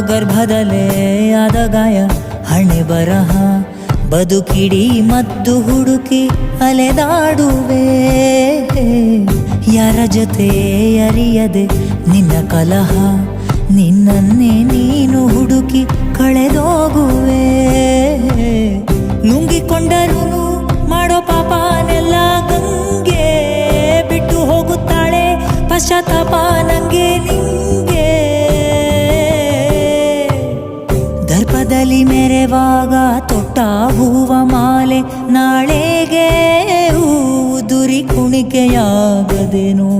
ಗರ್ಭದಲ್ಲೇ ಆದ ಗಾಯ ಹಣೆ ಬರಹ ಬದುಕಿಡಿ ಮದ್ದು ಹುಡುಕಿ ಅಲೆದಾಡುವೆ ಯಾರ ಜೊತೆ ಅರಿಯದೆ ನಿನ್ನ ಕಲಹ ನಿನ್ನನ್ನೇ ನೀನು ಹುಡುಕಿ ಕಳೆದೋಗುವೆ ನುಂಗಿಕೊಂಡರೂ ಮಾಡೋ ಪಾಪನೆಲ್ಲ ಗಂಗೆ ಬಿಟ್ಟು ಹೋಗುತ್ತಾಳೆ ಪಶ್ಚಾತ್ತಾಪ ನಂಗೆ ನಿಂಗೆ ದರ್ಪದಲ್ಲಿ ಮೆರೆವಾಗ ತೊಟ್ಟ ಹೂವ ಮಾಲೆ ನಾಳೆಗೆ ಉದುರಿ ಕುಣಿಕೆಯಾಗದೇನೋ